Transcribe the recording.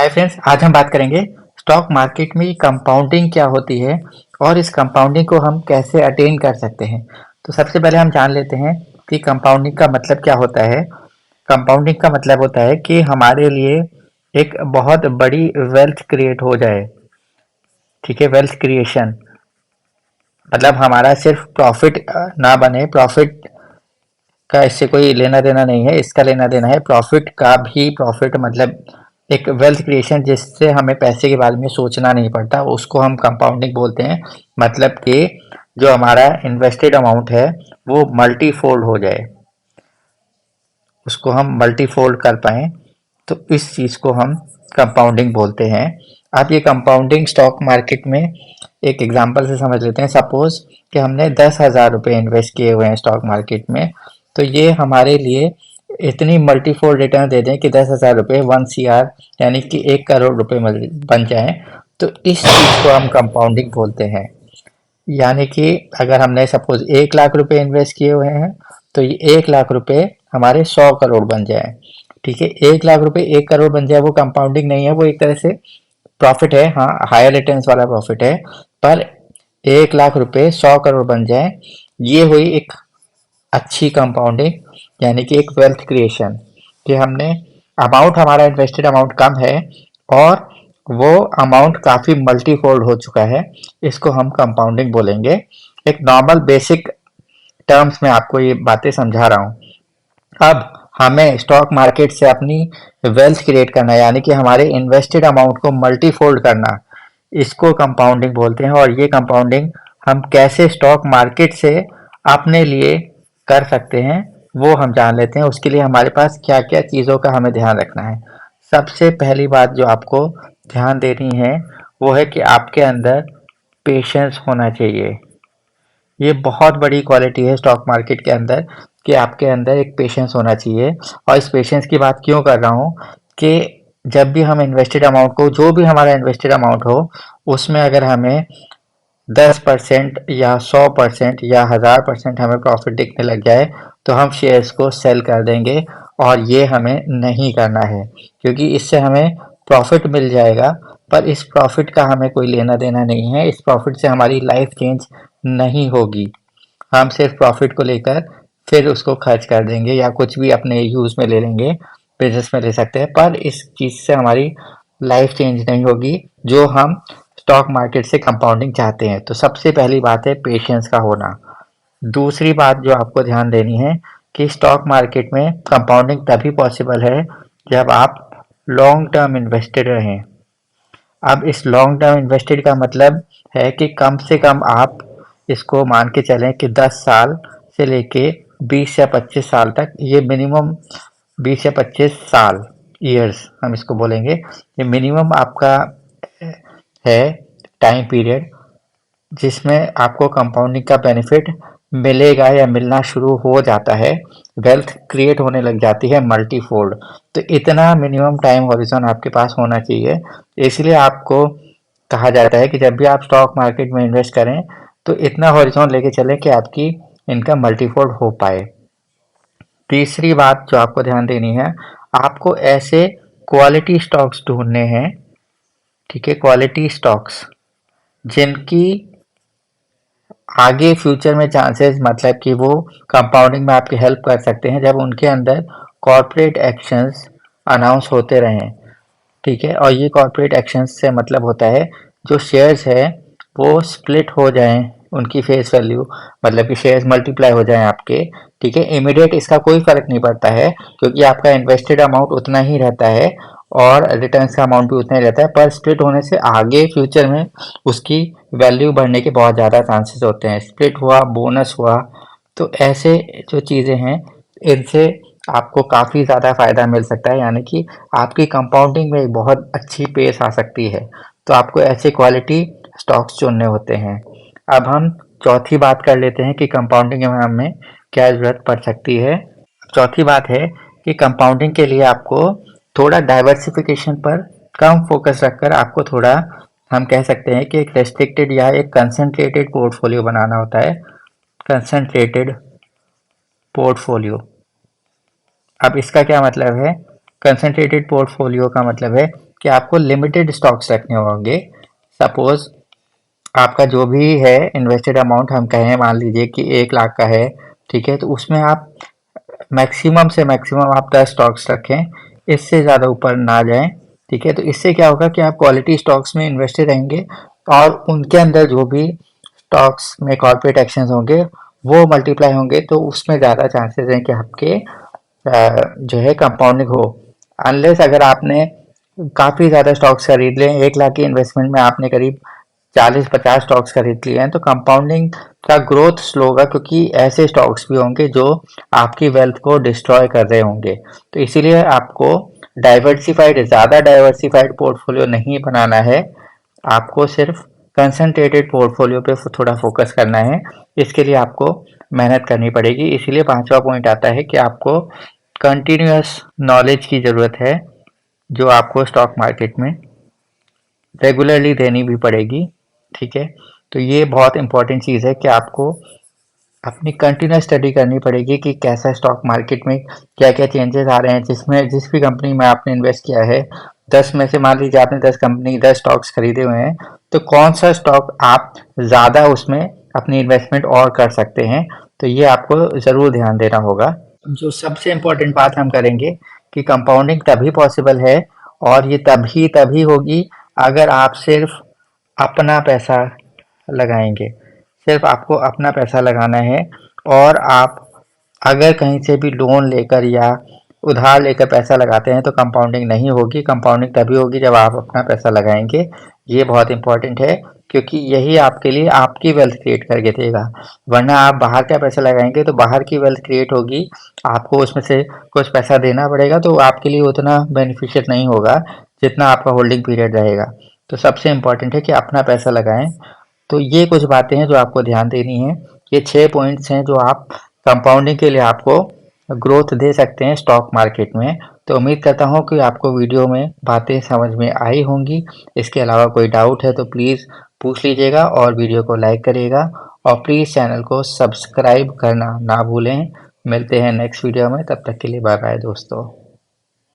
Hi friends, आज हम बात करेंगे स्टॉक मार्केट में कंपाउंडिंग क्या होती है और इस कंपाउंडिंग को हम कैसे अटेन कर सकते हैं। तो सबसे पहले हम जान लेते हैं कि कंपाउंडिंग का मतलब क्या होता है। कंपाउंडिंग का मतलब होता है कि हमारे लिए एक बहुत बड़ी वेल्थ क्रिएट हो जाए। ठीक है, वेल्थ क्रिएशन मतलब हमारा सिर्फ प्रॉफिट ना बने। प्रॉफिट का इससे कोई लेना देना नहीं है, इसका लेना देना है प्रॉफिट का भी। प्रॉफिट मतलब एक वेल्थ क्रिएशन जिससे हमें पैसे के बारे में सोचना नहीं पड़ता, उसको हम कंपाउंडिंग बोलते हैं। मतलब कि जो हमारा इन्वेस्टेड अमाउंट है वो मल्टीफोल्ड हो जाए, उसको हम मल्टीफोल्ड कर पाएँ, तो इस चीज़ को हम कंपाउंडिंग बोलते हैं। अब ये कंपाउंडिंग स्टॉक मार्केट में एक एग्जांपल से समझ लेते हैं। सपोज कि हमने 10,000 रुपये इन्वेस्ट किए हुए हैं स्टॉक मार्केट में, तो ये हमारे लिए इतनी मल्टीफोल्ड रिटर्न दे दें कि 10,000 रुपये 1 CR यानी कि 1 करोड़ रुपये बन जाएं। तो इस चीज़ को हम कंपाउंडिंग बोलते हैं। यानी कि अगर हमने सपोज 1 लाख रुपए इन्वेस्ट किए हुए हैं तो ये 1 लाख रुपए हमारे 100 करोड़ बन जाए। ठीक है, 1 लाख रुपए 1 करोड़ बन जाए, वो कंपाउंडिंग नहीं है, वो एक तरह से प्रॉफिट है। हाँ, हायर रिटर्न्स वाला प्रॉफिट है। पर 1 लाख रुपए 100 करोड़ बन जाए, ये हुई एक अच्छी कंपाउंडिंग, यानी कि एक वेल्थ क्रिएशन। कि हमने अमाउंट, हमारा इन्वेस्टेड अमाउंट कम है और वो अमाउंट काफ़ी मल्टीफोल्ड हो चुका है, इसको हम कंपाउंडिंग बोलेंगे। एक नॉर्मल बेसिक टर्म्स में आपको ये बातें समझा रहा हूँ। अब हमें स्टॉक मार्केट से अपनी वेल्थ क्रिएट करना है, यानी कि हमारे इन्वेस्टेड अमाउंट को मल्टीफोल्ड करना, इसको कंपाउंडिंग बोलते हैं। और ये कंपाउंडिंग हम कैसे स्टॉक मार्केट से अपने लिए कर सकते हैं वो हम जान लेते हैं। उसके लिए हमारे पास क्या क्या चीज़ों का हमें ध्यान रखना है। सबसे पहली बात जो आपको ध्यान देनी है वो है कि आपके अंदर पेशेंस होना चाहिए। ये बहुत बड़ी क्वालिटी है स्टॉक मार्केट के अंदर कि आपके अंदर एक पेशेंस होना चाहिए। और इस पेशेंस की बात क्यों कर रहा हूँ कि जब भी हम इन्वेस्टेड अमाउंट को, जो भी हमारा इन्वेस्टेड अमाउंट हो, उसमें अगर हमें 10% या 100% या 1000% हमें प्रॉफिट दिखने लग जाए तो हम शेयर्स को सेल कर देंगे। और ये हमें नहीं करना है, क्योंकि इससे हमें प्रॉफिट मिल जाएगा पर इस प्रॉफिट का हमें कोई लेना देना नहीं है। इस प्रॉफिट से हमारी लाइफ चेंज नहीं होगी। हम सिर्फ प्रॉफिट को लेकर फिर उसको खर्च कर देंगे या कुछ भी अपने यूज़ में ले लेंगे, बिजनेस में ले सकते हैं, पर इस चीज़ से हमारी लाइफ चेंज नहीं होगी जो हम स्टॉक मार्केट से कंपाउंडिंग चाहते हैं। तो सबसे पहली बात है पेशेंस का होना। दूसरी बात जो आपको ध्यान देनी है कि स्टॉक मार्केट में कंपाउंडिंग तभी पॉसिबल है जब आप लॉन्ग टर्म इन्वेस्टेड रहें। अब इस लॉन्ग टर्म इन्वेस्टेड का मतलब है कि कम से कम आप इसको मान के चलें कि 10 साल से लेके 20 या 25 साल तक, ये मिनिमम 20 या 25 साल, ईयर्स हम इसको बोलेंगे, ये मिनिमम आपका है टाइम पीरियड जिसमें आपको कंपाउंडिंग का बेनिफिट मिलेगा या मिलना शुरू हो जाता है, वेल्थ क्रिएट होने लग जाती है मल्टीफोल्ड। तो इतना मिनिमम टाइम हॉरिजॉन आपके पास होना चाहिए। इसलिए आपको कहा जाता है कि जब भी आप स्टॉक मार्केट में इन्वेस्ट करें तो इतना हॉरिजॉन लेके चलें कि आपकी इनकम मल्टीफोल्ड हो पाए। तीसरी बात जो आपको ध्यान देनी है, आपको ऐसे क्वालिटी स्टॉक्स ढूंढने हैं। ठीक है, क्वालिटी स्टॉक्स जिनकी आगे फ्यूचर में चांसेस, मतलब कि वो कंपाउंडिंग में आपकी हेल्प कर सकते हैं जब उनके अंदर कॉर्पोरेट एक्शंस अनाउंस होते रहें। ठीक है, और ये कॉर्पोरेट एक्शंस से मतलब होता है जो शेयर्स है वो स्प्लिट हो जाएं, उनकी फेस वैल्यू, मतलब कि शेयर्स मल्टीप्लाई हो जाएं आपके। ठीक है, इमीडिएट इसका कोई फर्क नहीं पड़ता है क्योंकि आपका इन्वेस्टेड अमाउंट उतना ही रहता है और रिटर्न्स का अमाउंट भी उतना ही रहता है, पर स्प्लिट होने से आगे फ्यूचर में उसकी वैल्यू बढ़ने के बहुत ज़्यादा चांसेस होते हैं। स्प्लिट हुआ, बोनस हुआ, तो ऐसे जो चीज़ें हैं इनसे आपको काफ़ी ज़्यादा फ़ायदा मिल सकता है, यानी कि आपकी कंपाउंडिंग में एक बहुत अच्छी पेस आ सकती है। तो आपको ऐसे क्वालिटी स्टॉक्स चुनने होते हैं। अब हम चौथी बात कर लेते हैं कि कंपाउंडिंग में हमें क्या ज़रूरत पड़ सकती है। चौथी बात है कि कंपाउंडिंग के लिए आपको थोड़ा डाइवर्सिफिकेशन पर कम फोकस रखकर आपको थोड़ा, हम कह सकते हैं कि एक रेस्ट्रिक्टेड या एक कंसंट्रेटेड पोर्टफोलियो बनाना होता है। कंसंट्रेटेड पोर्टफोलियो, अब इसका क्या मतलब है। कंसंट्रेटेड पोर्टफोलियो का मतलब है कि आपको लिमिटेड स्टॉक्स रखने होंगे। सपोज आपका जो भी है इन्वेस्टेड अमाउंट हम कहें, मान लीजिए कि 1 लाख का है, ठीक है, तो उसमें आप मैक्सिमम से मैक्सिमम आप 10 स्टॉक्स रखें, इससे ज़्यादा ऊपर ना जाएं, ठीक है। तो इससे क्या होगा कि आप क्वालिटी स्टॉक्स में इन्वेस्टेड रहेंगे और उनके अंदर जो भी स्टॉक्स में कॉर्पोरेट एक्शंस होंगे वो मल्टीप्लाई होंगे, तो उसमें ज़्यादा चांसेस हैं कि आपके जो है कंपाउंडिंग हो। अनलेस अगर आपने काफ़ी ज़्यादा स्टॉक्स खरीद लें, 1 लाख की इन्वेस्टमेंट में आपने करीब 40-50 स्टॉक्स खरीद लिए हैं, तो कंपाउंडिंग का ग्रोथ स्लो होगा, क्योंकि ऐसे स्टॉक्स भी होंगे जो आपकी वेल्थ को डिस्ट्रॉय कर रहे होंगे। तो इसीलिए आपको ज़्यादा डाइवर्सिफाइड पोर्टफोलियो नहीं बनाना है, आपको सिर्फ कंसंट्रेटेड पोर्टफोलियो पे थोड़ा फोकस करना है। इसके लिए आपको मेहनत करनी पड़ेगी। इसीलिए 5वां पॉइंट आता है कि आपको कंटिन्यूअस नॉलेज की ज़रूरत है, जो आपको स्टॉक मार्केट में रेगुलरली देनी भी पड़ेगी, ठीक है। तो ये बहुत इंपॉर्टेंट चीज़ है कि आपको अपनी कंटिन्यूस स्टडी करनी पड़ेगी कि कैसा स्टॉक मार्केट में क्या क्या चेंजेस आ रहे हैं। जिस भी कंपनी में आपने इन्वेस्ट किया है, 10 में से मान लीजिए आपने 10 स्टॉक्स खरीदे हुए हैं, तो कौन सा स्टॉक आप ज़्यादा उसमें अपनी इन्वेस्टमेंट और कर सकते हैं, तो ये आपको ज़रूर ध्यान देना होगा। जो सबसे इम्पोर्टेंट बात हम करेंगे कि कंपाउंडिंग तभी पॉसिबल है और ये तभी होगी अगर आप सिर्फ अपना पैसा लगाएंगे। सिर्फ आपको अपना पैसा लगाना है, और आप अगर कहीं से भी लोन लेकर या उधार लेकर पैसा लगाते हैं तो कंपाउंडिंग नहीं होगी। कंपाउंडिंग तभी होगी जब आप अपना पैसा लगाएंगे। ये बहुत इंपॉर्टेंट है, क्योंकि यही आपके लिए आपकी वेल्थ क्रिएट करके देगा। वरना आप बाहर का पैसा लगाएंगे तो बाहर की वेल्थ क्रिएट होगी, आपको उसमें से कुछ पैसा देना पड़ेगा, तो आपके लिए उतना बेनिफिशियल नहीं होगा जितना आपका होल्डिंग पीरियड रहेगा। तो सबसे इम्पॉर्टेंट है कि अपना पैसा लगाएं। तो ये कुछ बातें हैं जो आपको ध्यान देनी है। ये 6 पॉइंट्स हैं जो आप कंपाउंडिंग के लिए आपको ग्रोथ दे सकते हैं स्टॉक मार्केट में। तो उम्मीद करता हूँ कि आपको वीडियो में बातें समझ में आई होंगी। इसके अलावा कोई डाउट है तो प्लीज़ पूछ लीजिएगा और वीडियो को लाइक करिएगा, और प्लीज़ चैनल को सब्सक्राइब करना ना भूलें। मिलते हैं नेक्स्ट वीडियो में, तब तक के लिए बाय बाय दोस्तों।